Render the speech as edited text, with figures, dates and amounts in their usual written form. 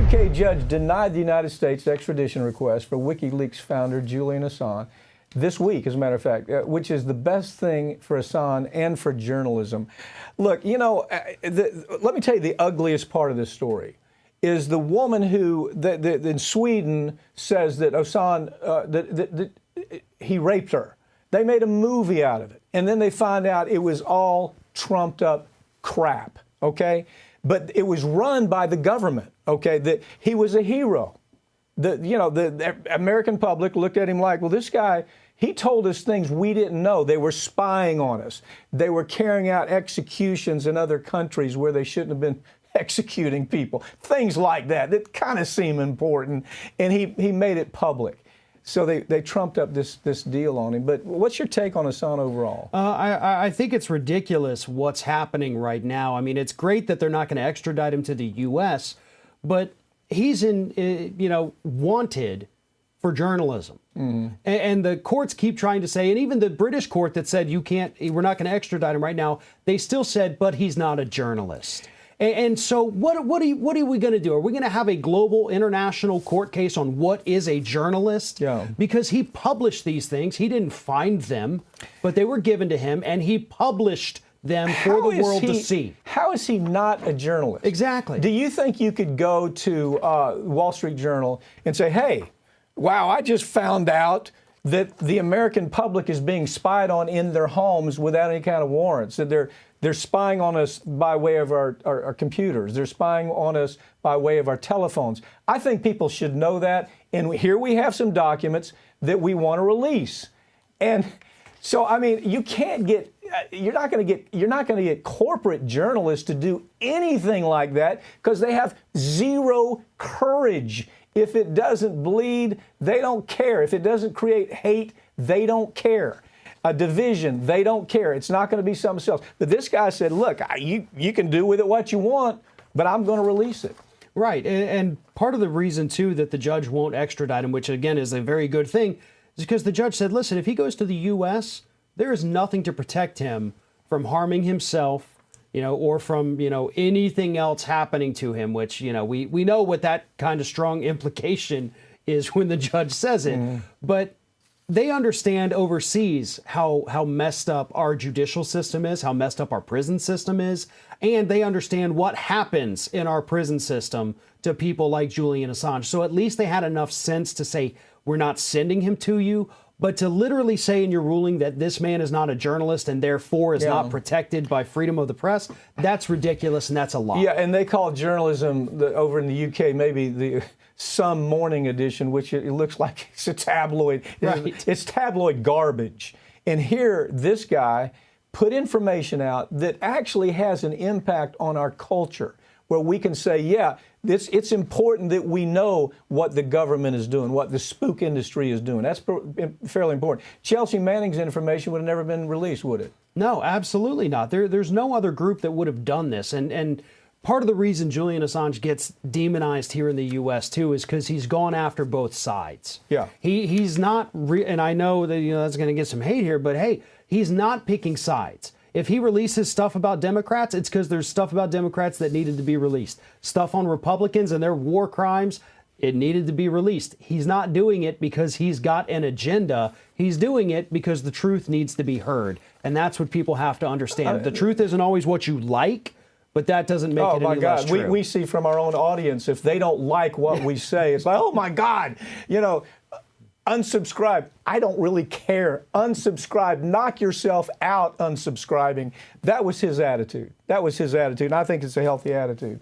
UK judge denied the United States extradition request for WikiLeaks founder Julian Assange this week, as a matter of fact, which is the best thing for Assange and for journalism. Look, you know, let me tell you the ugliest part of this story is the woman who in Sweden says that Assange, that he raped her. They made a movie out of it, and then they find out it was all trumped up crap, okay? But it was run by the government, okay? That he was a hero. The American public looked at him like, well, this guy, he told us things we didn't know. They were spying on us. They were carrying out executions in other countries where they shouldn't have been executing people. Things like that kind of seem important, and he made it public. So they trumped up this deal on him. But what's your take on Assange overall? I think it's ridiculous what's happening right now. I mean, it's great that they're not going to extradite him to the U.S., but he's wanted for journalism. Mm-hmm. And the courts keep trying to say, and even the British court that said we're not going to extradite him right now, they still said, but he's not a journalist. And so what are we going to do? Are we going to have a global international court case on what is a journalist? Yeah. Because he published these things. He didn't find them, but they were given to him, and he published them for the world to see. How is he not a journalist? Exactly. Do you think you could go to Wall Street Journal and say, hey, wow, I just found out that the American public is being spied on in their homes without any kind of warrants, that they're spying on us by way of our computers. They're spying on us by way of our telephones. I think people should know that. And here we have some documents that we want to release. And so, I mean, you can't get, you're not going to get corporate journalists to do anything like that because they have zero courage. If it doesn't bleed, they don't care. If it doesn't create hate, they don't care. A division, they don't care. It's not going to be something else. But this guy said, look, you can do with it what you want, but I'm going to release it. Right. And part of the reason, too, that the judge won't extradite him, which, again, is a very good thing, is because the judge said, listen, if he goes to the U.S., there is nothing to protect him from harming himself, or from, anything else happening to him, which, we know what that kind of strong implication is when the judge says it. Mm. But they understand overseas how messed up our judicial system is, how messed up our prison system is, and they understand what happens in our prison system to people like Julian Assange. So at least they had enough sense to say, we're not sending him to you, but to literally say in your ruling that this man is not a journalist and therefore is not protected by freedom of the press, that's ridiculous and that's a lie. Yeah, and they call journalism over in the UK maybe the Some Morning edition, which it looks like it's a tabloid. Right. It's tabloid garbage. And here, this guy put information out that actually has an impact on our culture, where we can say, yeah, it's important that we know what the government is doing, what the spook industry is doing. That's fairly important. Chelsea Manning's information would have never been released, would it? No, absolutely not. There's no other group that would have done this. And part of the reason Julian Assange gets demonized here in the U.S., too, is because he's gone after both sides. Yeah. He's not, and I know that that's going to get some hate here, but hey, he's not picking sides. If he releases stuff about Democrats, it's because there's stuff about Democrats that needed to be released. Stuff on Republicans and their war crimes, it needed to be released. He's not doing it because he's got an agenda. He's doing it because the truth needs to be heard. And that's what people have to understand. The truth isn't always what you like, but that doesn't make it any less true. We see from our own audience, if they don't like what we say, it's like, oh, my God, unsubscribe. I don't really care. Unsubscribe. Knock yourself out unsubscribing. That was his attitude. And I think it's a healthy attitude.